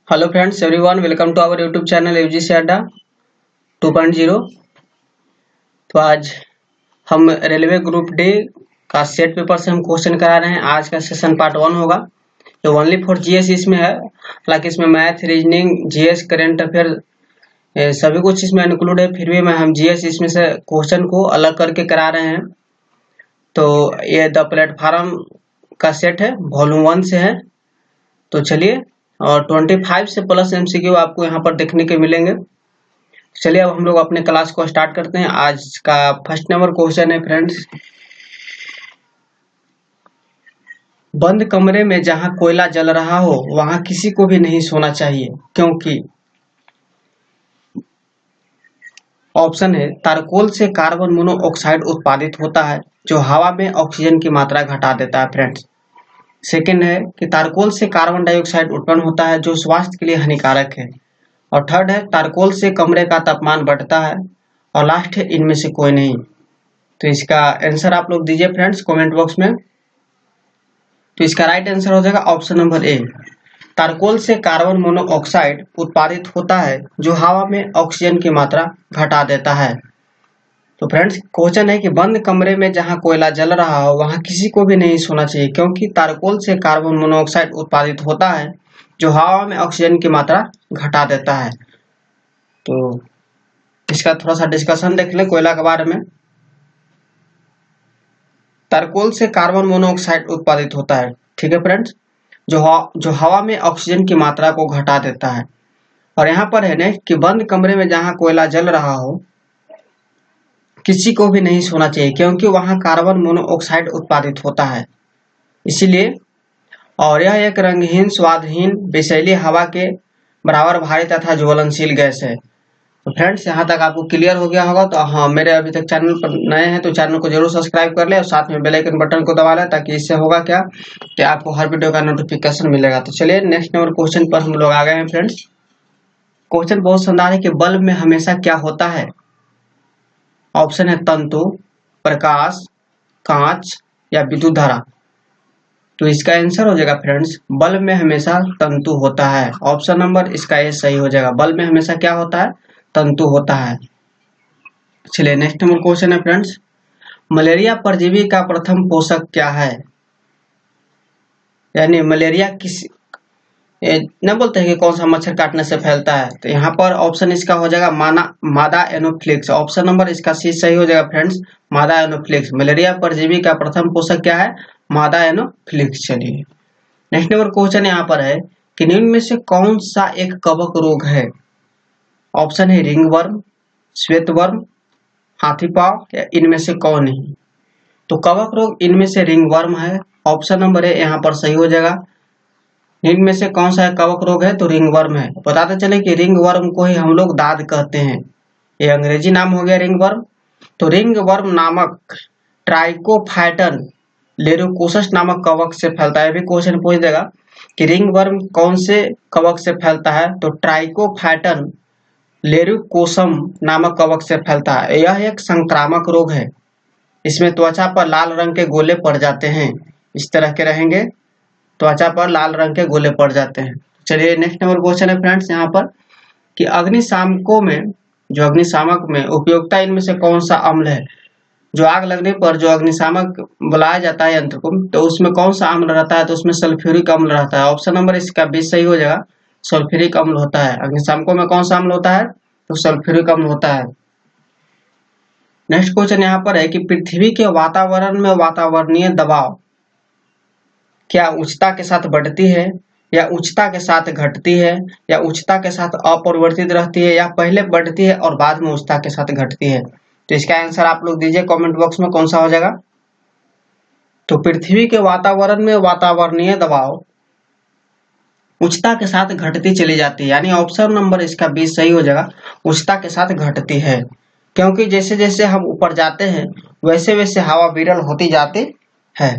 Hello friends everyone, welcome to our YouTube channel UGC Adda 2.0। तो आज हम रेलवे ग्रुप डी का सेट पेपर से हम क्वेश्चन करा रहे हैं। आज का सेशन पार्ट 1 होगा। तो ओनली फॉर जीएस इसमें है, हालांकि इसमें math, reasoning, GS, current affair सभी कुछ इसमें इंक्लूड है। फिर भी हम जीएस इसमें से क्वेश्चन को अलग करके करा रहे हैं। तो ये द प्लेटफार्म का सेट है, वॉल्यूम 1 से है। तो चलिए, और 25 से प्लस एमसीक्यू आपको यहाँ पर देखने के मिलेंगे। चलिए अब हम लोग अपने क्लास को स्टार्ट करते हैं। आज का फर्स्ट नंबर क्वेश्चन है फ्रेंड्स, बंद कमरे में जहां कोयला जल रहा हो वहां किसी को भी नहीं सोना चाहिए, क्योंकि ऑप्शन है तारकोल से कार्बन मोनोऑक्साइड उत्पादित होता है जो हवा में ऑक्सीजन की मात्रा घटा देता है फ्रेंड्स। सेकंड है कि तारकोल से कार्बन डाइऑक्साइड उत्पन्न होता है जो स्वास्थ्य के लिए हानिकारक है। और थर्ड है तारकोल से कमरे का तापमान बढ़ता है। और लास्ट है इनमें से कोई नहीं। तो इसका आंसर आप लोग दीजिए फ्रेंड्स कमेंट बॉक्स में। तो इसका राइट आंसर हो जाएगा ऑप्शन नंबर ए, तारकोल से कार्बन मोनोऑक्साइड उत्पादित होता है जो हवा में ऑक्सीजन की मात्रा घटा देता है। तो फ्रेंड्स क्वेश्चन है कि बंद कमरे में जहां कोयला जल रहा हो वहां किसी को भी नहीं सोना चाहिए, क्योंकि तारकोल से कार्बन मोनोऑक्साइड उत्पादित होता है जो हवा में ऑक्सीजन की मात्रा घटा देता है। तो इसका थोड़ा सा डिस्कशन देख लें कोयला के बारे में। तारकोल से कार्बन मोनोऑक्साइड उत्पादित होता है, ठीक है फ्रेंड्स, जो हवा में ऑक्सीजन की मात्रा को घटा देता है। और यहाँ पर है नेक्स्ट कि बंद कमरे में जहां कोयला जल रहा हो किसी को भी नहीं सोना चाहिए, क्योंकि वहां कार्बन मोनोऑक्साइड उत्पादित होता है इसीलिए। और यह एक रंगहीन, स्वादहीन, विषैली हवा के बराबर भारी तथा ज्वलनशील गैस है। तो फ्रेंड्स यहाँ तक आपको क्लियर हो गया होगा। तो हाँ, मेरे अभी तक चैनल पर नए हैं तो चैनल को जरूर सब्सक्राइब कर ले और साथ में बेल आइकन बटन को दबा लें, ताकि इससे होगा क्या कि आपको हर वीडियो का नोटिफिकेशन मिलेगा। तो चलिए नेक्स्ट नंबर क्वेश्चन पर हम लोग आ गए हैं फ्रेंड्स। क्वेश्चन बहुत शानदार है कि बल्ब में हमेशा क्या होता है। ऑप्शन है तंतु, प्रकाश, कांच या विद्युत धारा। तो इसका आंसर हो जाएगा फ्रेंड्स, बल्ब में हमेशा तंतु होता है। ऑप्शन नंबर इसका ये सही हो जाएगा, बल्ब में हमेशा क्या होता है, तंतु होता है। चलिए नेक्स्ट नंबर क्वेश्चन है फ्रेंड्स, मलेरिया परजीवी का प्रथम पोषक क्या है। यानी मलेरिया किस न बोलते हैं कि कौन सा मच्छर काटने से फैलता है। तो यहाँ पर ऑप्शन इसका हो जाएगा मादा एनोफ्लिक्स। ऑप्शन नंबर इसका सी सही हो जाएगा फ्रेंड्स, मादा एनोफ्लिक्स। मलेरिया परजीवी का प्रथम पोषक क्या है, मादा एनोफ्लिक्स। चलिए नेक्स्ट नंबर क्वेश्चन यहाँ पर है कि निम्न में से कौन सा एक कवक रोग है। ऑप्शन है रिंगवर्म, श्वेतवर्म, हाथीपाव या इनमें से कौन नहीं। तो कवक रोग इनमें से रिंगवर्म है। ऑप्शन नंबर है यहाँ पर सही हो जाएगा। इनमें से कौन सा कवक रोग है, तो रिंगवर्म है। बताते चले कि रिंगवर्म को ही हम लोग दाद कहते हैं, ये अंग्रेजी नाम हो गया रिंगवर्म। तो रिंगवर्म नामक ट्राइकोफाइटन लेरुकोसस नामक कवक से फैलता है। भी क्वेश्चन पूछ देगा कि रिंगवर्म कौन से कवक से फैलता है, तो ट्राइकोफाइटन लेरुकोसम नामक कवक से फैलता है। यह एक संक्रामक रोग है, इसमें त्वचा पर लाल रंग के गोले पड़ जाते हैं, इस तरह के रहेंगे, त्वचा पर लाल रंग के गोले पड़ जाते हैं। चलिए नेक्स्ट नंबर क्वेश्चन है फ्रेंड्स यहाँ पर कि अग्निशामकों में, जो अग्निशामक में उपयोगिता इनमें से कौन सा अम्ल है। जो आग लगने पर जो अग्निशामक बुलाया जाता है यंत्र को, तो उसमें कौन सा अम्ल रहता है, तो उसमें सल्फ्यूरिक अम्ल रहता है। ऑप्शन नंबर इसका 20 सही हो जाएगा, सल्फ्यूरिक अम्ल होता है। अग्निशामकों में कौन सा अम्ल होता है, तो सल्फ्यूरिक अम्ल होता है। नेक्स्ट क्वेश्चन यहाँ पर है कि पृथ्वी के वातावरण में वातावरणीय दबाव क्या उच्चता के साथ बढ़ती है, या उच्चता के साथ घटती है, या उच्चता के साथ अपरिवर्तित रहती है, या पहले बढ़ती है और बाद में उच्चता के साथ घटती है। तो इसका आंसर आप लोग दीजिए कमेंट बॉक्स में, कौन सा हो जाएगा। तो पृथ्वी के वातावरण में वातावरणीय दबाव उच्चता के साथ घटती चली जाती है, यानी ऑप्शन नंबर इसका 20 सही हो जाएगा, उच्चता के साथ घटती है। क्योंकि जैसे जैसे हम ऊपर जाते हैं वैसे वैसे हवा विरल होती जाती है।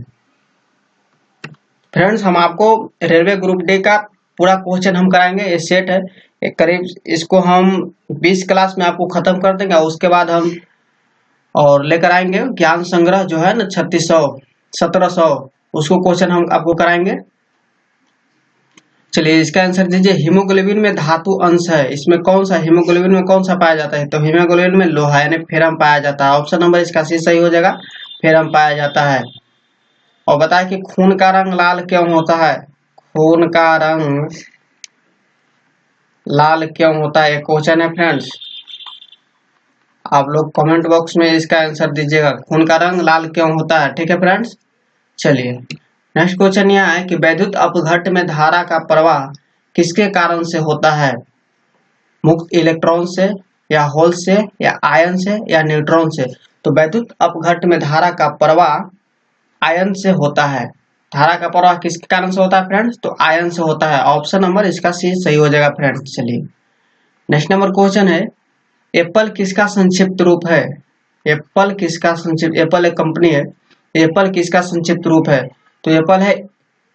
फ्रेंड्स हम आपको रेलवे ग्रुप डी का पूरा क्वेश्चन हम कराएंगे, ये सेट है एक करीब, इसको हम 20 क्लास में आपको खत्म कर देंगे। उसके बाद हम और लेकर आएंगे ज्ञान संग्रह जो है ना 3600 1700, उसको क्वेश्चन हम आपको कराएंगे। चलिए इसका आंसर दीजिए। हीमोग्लोबिन में धातु अंश है, इसमें कौन सा हीमोग्लोबिन में कौन सा पाया जाता है? तो हीमोग्लोबिन में लोहा यानी फेरम पाया जाता है। ऑप्शन नंबर इसका सी सही हो जाएगा, फेरम पाया जाता है। और बताए कि खून का रंग लाल क्यों होता है? खून का रंग लाल क्यों होता है, एक क्वेश्चन है फ्रेंड्स। आप लोग कमेंट बॉक्स में इसका आंसर दीजिएगा, खून का रंग लाल क्यों होता है। ठीक है फ्रेंड्स। चलिए नेक्स्ट क्वेश्चन यह है कि वैद्युत अपघट्ट में धारा का प्रवाह किसके कारण से होता है? मुक्त इलेक्ट्रॉन से, या होल से, या आयन से, या न्यूट्रॉन से? तो वैद्युत अपघट्ट में धारा का प्रवाह आयन से होता है। धारा का प्रवाह किसके कारण से होता है फ्रेंड्स? तो आयन से होता है। ऑप्शन नंबर इसका सी सही हो जाएगा फ्रेंड्स। चलिए नेक्स्ट नंबर क्वेश्चन है, एप्पल किसका संक्षिप्त रूप है? एप्पल किसका संक्षिप्त, एप्पल एक कंपनी है, एप्पल किसका संक्षिप्त रूप है? तो एप्पल है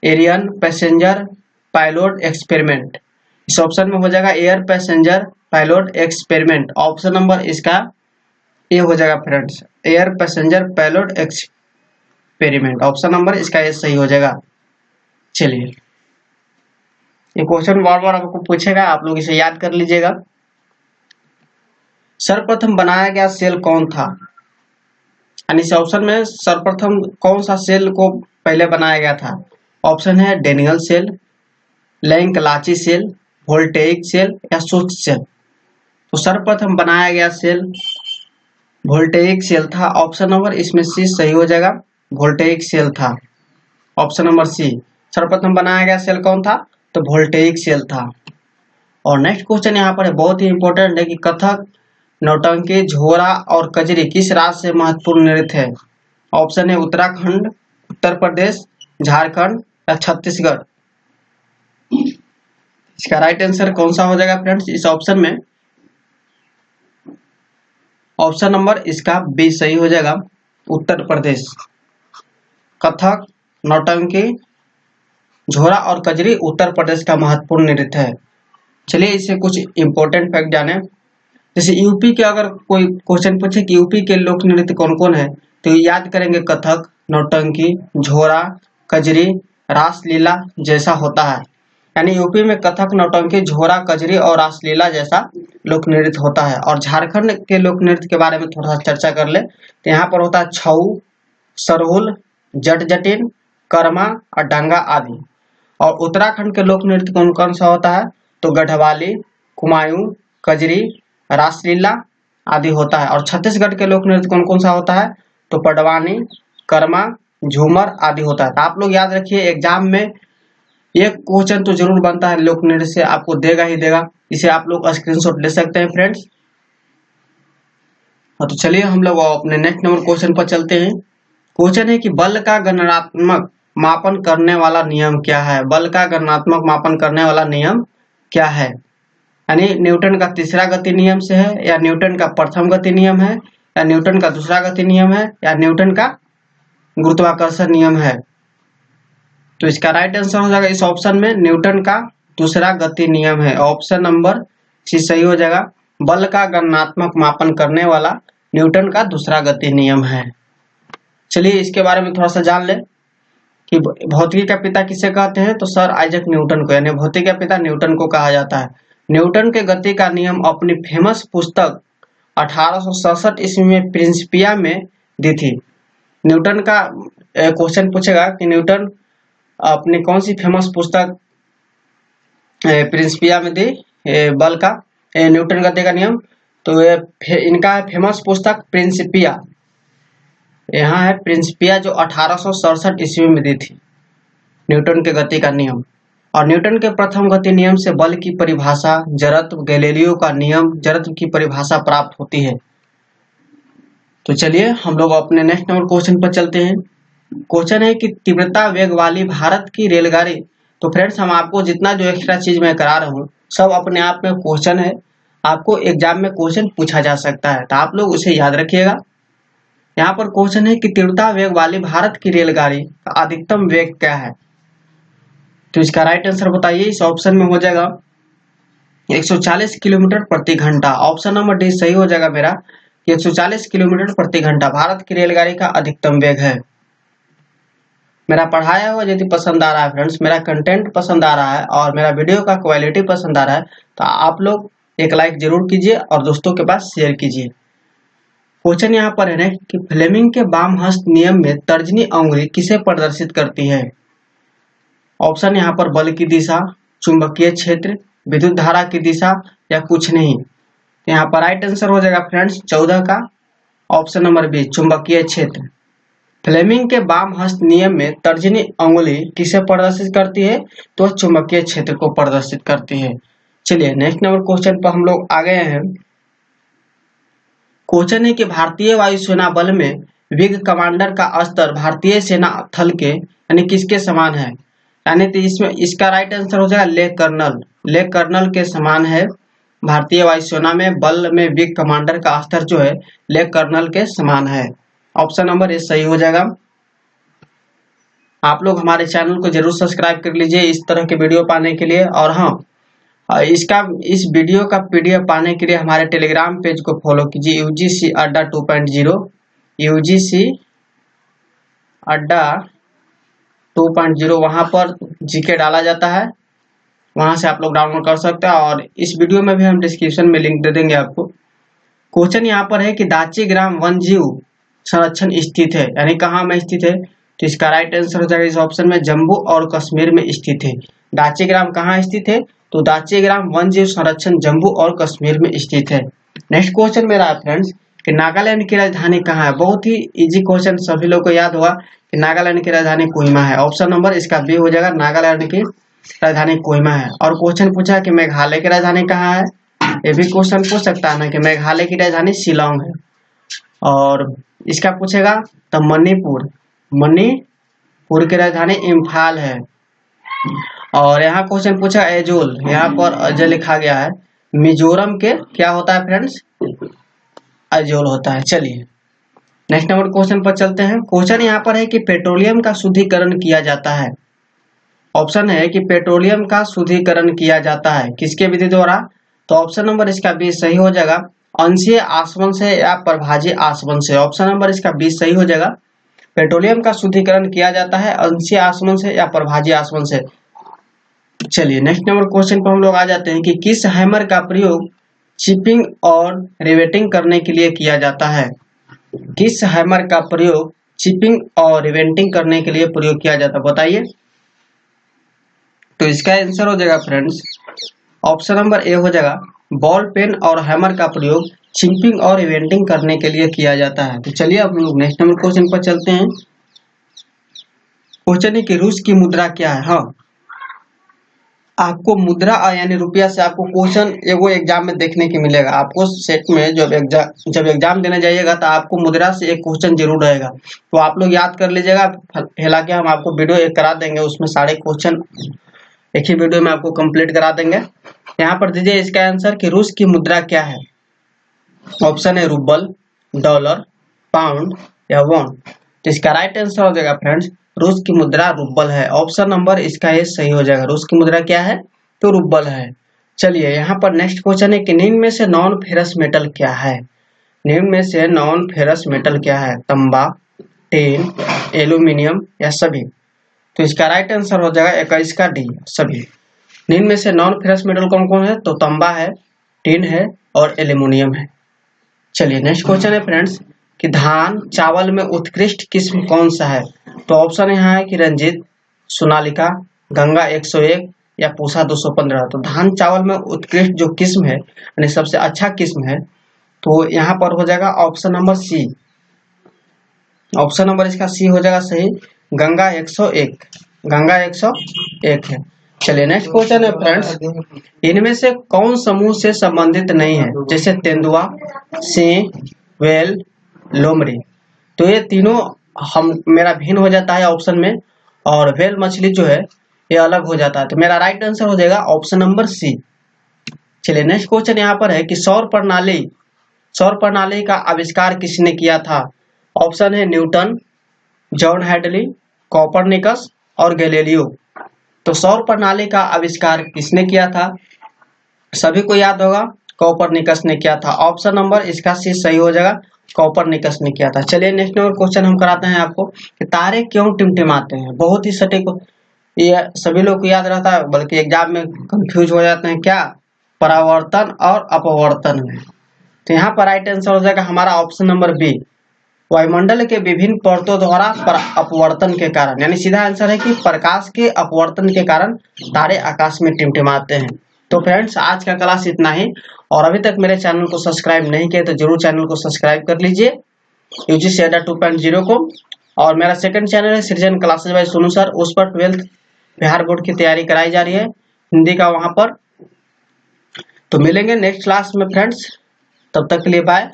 एरियन पैसेंजर पायलट एक्सपेरिमेंट। इस ऑप्शन में हो जाएगा air passenger pilot experiment. Option number इसका ए हो जाएगा friends, air passenger pilot experiment. Option number इसका ए सही हो जाएगा। चलिए ये क्वेश्चन बार बार आपको पूछेगा, आप लोग इसे याद कर लीजिएगा। सर्वप्रथम बनाया गया सेल कौन था? यानी इस ऑप्शन में सर्वप्रथम कौन सा सेल को पहले बनाया गया था? ऑप्शन है Daniell cell, Leclanche cell, voltaic cell, या शुष्क सेल? तो सर्वप्रथम बनाया गया सेल वोल्टेइक सेल था। ऑप्शन नंबर इसमें सी सही हो जाएगा, वोल्टेइक सेल था। ऑप्शन नंबर सी, सर्वप्रथम बनाया गया सेल कौन था? तो वोल्टेइक सेल था। और नेक्स्ट क्वेश्चन यहाँ पर है, बहुत ही इंपॉर्टेंट है कि कथक, नौटंकी, झोरा और कजरी किस राज्य से महत्वपूर्ण नृत्य है? ऑप्शन है उत्तराखंड, उत्तर प्रदेश, झारखंड, या छत्तीसगढ़? इसका राइट आंसर कौन सा हो जाएगा फ्रेंड्स इस ऑप्शन में? ऑप्शन नंबर इसका बी सही हो जाएगा, उत्तर प्रदेश। कथक, नौटंकी, झोरा और कजरी उत्तर प्रदेश का महत्वपूर्ण नृत्य है। चलिए इससे कुछ इंपॉर्टेंट फैक्ट जाने। जैसे यूपी के अगर कोई क्वेश्चन पूछे कि यूपी के लोक नृत्य कौन कौन है, तो याद करेंगे कथक, नौटंकी, झोरा, कजरी, रासलीला जैसा होता है। यानी यूपी में कथक, नौटंकी, झोरा, कजरी और रासलीला जैसा लोक नृत्य होता है। और झारखंड के लोक नृत्य के बारे में थोड़ा सा चर्चा कर ले तो यहाँ पर होता है छऊ, सरहुल, जट जटिन, कर्मा और डांगा आदि। और उत्तराखंड के लोक नृत्य कौन कौन सा होता है? तो गढ़वाली, कुमायूं, कजरी, रासलीला आदि होता है। और छत्तीसगढ़ के लोक नृत्य कौन कौन सा होता है? तो पडवानी, कर्मा, झूमर आदि होता है। तो आप लोग याद रखिए, एग्जाम में एक क्वेश्चन तो जरूर बनता है लोक नृत्य से, आपको देगा ही देगा। इसे आप लोग स्क्रीनशॉट ले सकते हैं फ्रेंड्स। तो चलिए हम लोग अपने नेक्स्ट नंबर क्वेश्चन पर चलते हैं। क्वेश्चन है कि बल का गणनात्मक मापन करने वाला नियम क्या है? बल का गणनात्मक मापन करने वाला नियम क्या है? यानी न्यूटन का तीसरा गति नियम से है, या न्यूटन का प्रथम गति नियम है, या न्यूटन का दूसरा गति नियम है, या न्यूटन का गुरुत्वाकर्षण नियम है? तो इसका राइट आंसर हो जाएगा इस ऑप्शन में न्यूटन का दूसरा गति नियम है। ऑप्शन नंबर सी सही हो जाएगा, बल का गणनात्मक मापन करने वाला न्यूटन का दूसरा गति नियम है। चलिए इसके बारे में थोड़ा सा जान ले कि भौतिकी का पिता किसे कहते हैं? तो सर आइजैक न्यूटन को, यानी भौतिकी का पिता न्यूटन को कहा जाता है। न्यूटन के गति का नियम अपनी फेमस पुस्तक 1867 ईस्वी में प्रिंसिपिया में दी थी। न्यूटन का क्वेश्चन पूछेगा कि न्यूटन अपनी कौन सी फेमस पुस्तक प्रिंसिपिया में दी बल का न्यूटन गति का नियम? तो इनका है फेमस पुस्तक प्रिंसिपिया, यहाँ है प्रिंसिपिया, जो 1867 ईस्वी में दी थी न्यूटन के गति का नियम। और न्यूटन के प्रथम गति नियम से बल की परिभाषा, जड़त्व, गैलीलियो का नियम, जड़त्व की परिभाषा प्राप्त होती है। तो चलिए हम लोग अपने नेक्स्ट नंबर क्वेश्चन पर चलते हैं। क्वेश्चन है कि तीव्रता वेग वाली भारत की रेलगाड़ी। तो फ्रेंड्स हम आपको जितना जो एक्स्ट्रा चीज मैं करा रहा हूँ सब अपने आप में क्वेश्चन है, आपको एग्जाम में क्वेश्चन पूछा जा सकता है, तो आप लोग उसे याद रखिएगा। यहाँ पर क्वेश्चन है कि तीव्रता वेग वाली भारत की रेलगाड़ी का अधिकतम वेग क्या है? तो इसका राइट आंसर बताइए। इस ऑप्शन में हो जाएगा 140 किलोमीटर प्रति घंटा। ऑप्शन नंबर डी सही हो जाएगा मेरा, 140 किलोमीटर प्रति घंटा भारत की रेलगाड़ी का अधिकतम वेग है। मेरा पढ़ाया हुआ यदि पसंद आ रहा है फ्रेंड्स, मेरा कंटेंट पसंद आ रहा है और मेरा वीडियो का क्वालिटी पसंद आ रहा है, तो आप लोग एक लाइक जरूर कीजिए और दोस्तों के पास शेयर कीजिए। क्वेश्चन यहाँ पर है ना कि फ्लेमिंग के वाम हस्त नियम में तर्जनी अंगुली किसे प्रदर्शित करती है? ऑप्शन यहाँ पर बल की दिशा, चुंबकीय क्षेत्र, विद्युत धारा की दिशा या कुछ नहीं। तो यहाँ पर राइट आंसर हो जाएगा फ्रेंड्स 14 का ऑप्शन नंबर बी, चुंबकीय क्षेत्र। फ्लेमिंग के वाम हस्त नियम में तर्जनी अंगुली किसे प्रदर्शित करती है? तो चुंबकीय क्षेत्र को प्रदर्शित करती है। चलिए नेक्स्ट नंबर क्वेश्चन पर हम लोग आ गए हैं। क्वेश्चन है कि भारतीय वायुसेना बल में विंग कमांडर का स्तर भारतीय सेना थल के यानी किसके समान है? यानी तो इसमें इसका राइट आंसर हो जाएगा ले कर्नल। ले कर्नल के समान है। भारतीय वायुसेना में बल में विंग कमांडर का स्तर जो है ले कर्नल के समान है। ऑप्शन नंबर ए सही हो जाएगा। आप लोग हमारे चैनल को जरूर सब्सक्राइब कर लीजिए इस तरह के वीडियो पाने के लिए। और हाँ, इस वीडियो का पीडीएफ पाने के लिए हमारे टेलीग्राम पेज को फॉलो कीजिए, यूजीसी अड्डा 2.0, यूजीसी अड्डा 2.0। वहां पर जीके डाला जाता है, वहां से आप लोग डाउनलोड कर सकते हैं और इस वीडियो में भी हम डिस्क्रिप्शन में लिंक दे देंगे आपको। क्वेश्चन यहाँ पर है कि दाची ग्राम वन्यजीव संरक्षण स्थित है, यानी कहाँ में स्थित है? तो इसका राइट आंसर हो जाएगा इस ऑप्शन में जम्मू और कश्मीर में स्थित है। दाची ग्राम कहाँ स्थित है? तो दाची ग्राम वन्यजीव संरक्षण जम्मू और कश्मीर में स्थित है। नेक्स्ट क्वेश्चन मेरा है फ्रेंड्स कि नागालैंड की राजधानी कहाँ है? बहुत ही इजी क्वेश्चन, सभी लोग को याद होगा कि नागालैंड की राजधानी कोहिमा है। ऑप्शन नंबर इसका बी हो जाएगा, नागालैंड की राजधानी कोहिमा है। और क्वेश्चन पूछा कि मेघालय की राजधानी कहाँ है? ये भी क्वेश्चन पूछ सकता है ना कि मेघालय की राजधानी शिलोंग है। और इसका पूछेगा तो मणिपुर की राजधानी इम्फाल है। और यहाँ क्वेश्चन पूछा एजोल, यहाँ पर अजय लिखा गया है। मिजोरम के क्या होता है फ्रेंड्स? एजोल होता है। चलिए नेक्स्ट नंबर क्वेश्चन पर चलते हैं। क्वेश्चन यहाँ पर है कि पेट्रोलियम का शुद्धिकरण किया जाता है। ऑप्शन है कि पेट्रोलियम का शुद्धिकरण किया जाता है किसके विधि द्वारा? तो ऑप्शन नंबर इसका बी सही हो जाएगा, अंशीय आसवन से या प्रभाजी आसवन से। ऑप्शन नंबर इसका बी सही हो जाएगा, पेट्रोलियम का शुद्धिकरण किया जाता है अंशीय आसवन से या प्रभाजी आसवन से। चलिए नेक्स्ट नंबर क्वेश्चन पर हम लोग आ जाते हैं कि किस हैमर का प्रयोग चिपिंग और रिवेटिंग करने के लिए किया जाता है? किस हैमर का प्रयोग चिपिंग और रिवेटिंग करने के लिए प्रयोग किया जाता है, बताइए। तो इसका आंसर हो जाएगा फ्रेंड्स ऑप्शन नंबर ए हो जाएगा, बॉल पेन और हैमर का प्रयोग चिपिंग और रिवेटिंग करने के लिए किया जाता है। तो चलिए अब लोग नेक्स्ट नंबर क्वेश्चन पर चलते हैं। क्वेश्चन है कि रूस की मुद्रा क्या है? हाँ, आपको मुद्रा यानी रुपया से आपको क्वेश्चन एगो एग्जाम में देखने के मिलेगा। आपको सेट में जब एग्जाम देने जाइएगा तो आपको मुद्रा से एक क्वेश्चन जरूर रहेगा, तो आप लोग याद कर लीजिएगा। हालांकि हम आपको वीडियो एक करा देंगे, उसमें सारे क्वेश्चन एक ही वीडियो में आपको कंप्लीट करा देंगे। यहाँ पर दीजिए इसका आंसर कि रूस की मुद्रा क्या है। ऑप्शन है रूबल, डॉलर, पाउंड या वॉन। तो इसका राइट आंसर हो जाएगा फ्रेंड्स रूस की मुद्रा रूबल है। ऑप्शन नंबर इसका ये सही हो जाएगा, रूस की मुद्रा क्या है? तो रूबल है। चलिए यहाँ पर नेक्स्ट क्वेश्चन है कि निम्न में से नॉन फेरस मेटल क्या है? निम्न में से नॉन फेरस मेटल क्या है? तांबा, टिन, एल्यूमिनियम या सभी। तो इसका राइट आंसर हो जाएगा 21 का डी, सभी। निम्न में से नॉन फेरस मेटल कौन कौन है? तो तांबा है, टिन है और एल्यूमिनियम है। चलिए नेक्स्ट क्वेश्चन है फ्रेंड्स कि धान चावल में उत्कृष्ट किस्म कौन सा है? तो ऑप्शन यहाँ है कि रंजीत, सोनालिका, गंगा 101 या पूसा 215। तो धान चावल में उत्कृष्ट जो किस्म है यानी सबसे अच्छा किस्म है, तो यहाँ पर हो जाएगा option number C. Option number इसका सी हो जाएगा सही, गंगा 101। गंगा 101 है। चलिए नेक्स्ट क्वेश्चन है फ्रेंड्स, इनमें से कौन समूह से संबंधित नहीं है? जैसे तेंदुआ, सिंह, वेल, लोमड़ी। तो ये तीनों मेरा भिन्न हो जाता है ऑप्शन में, और वेल मछली जो है ये अलग हो जाता है। तो मेरा राइट आंसर हो जाएगा ऑप्शन नंबर सी। चलिए नेक्स्ट क्वेश्चन यहाँ पर है कि सौर प्रणाली का आविष्कार किसने किया था? ऑप्शन है न्यूटन, जॉन हैडली, कोपरनिकस और गैलीलियो। तो सौर प्रणाली का आविष्कार किसने किया था? सभी को याद होगा, कोपरनिकस ने किया था। ऑप्शन नंबर इसका सी सही हो जाएगा, कॉपरनिकस ने किया था। चलिए नेक्स्ट नंबर क्वेश्चन हम कराते हैं आपको कि तारे क्यों टिमटिमाते हैं। बहुत ही सटीक, ये सभी लोग को याद रहता है, बल्कि एग्जाम में कंफ्यूज हो जाते हैं क्या, परावर्तन और अपवर्तन में। तो यहाँ पर राइट आंसर हो जाएगा हमारा ऑप्शन नंबर बी, वायुमंडल के विभिन्न परतों द्वारा अपवर्तन के कारण, यानी सीधा आंसर है कि प्रकाश के अपवर्तन के कारण तारे आकाश में टिमटिमाते हैं। तो फ्रेंड्स आज का क्लास इतना ही, और अभी तक मेरे चैनल को सब्सक्राइब नहीं किया तो जरूर चैनल को सब्सक्राइब कर लीजिए यूजीसी अड्डा 2.0 को। और मेरा सेकंड चैनल है सृजन क्लासेज बाय सोनू सर, उस पर 12th बिहार बोर्ड की तैयारी कराई जा रही है हिंदी का वहां पर। तो मिलेंगे नेक्स्ट क्लास में फ्रेंड्स, तब तक के लिए बाय।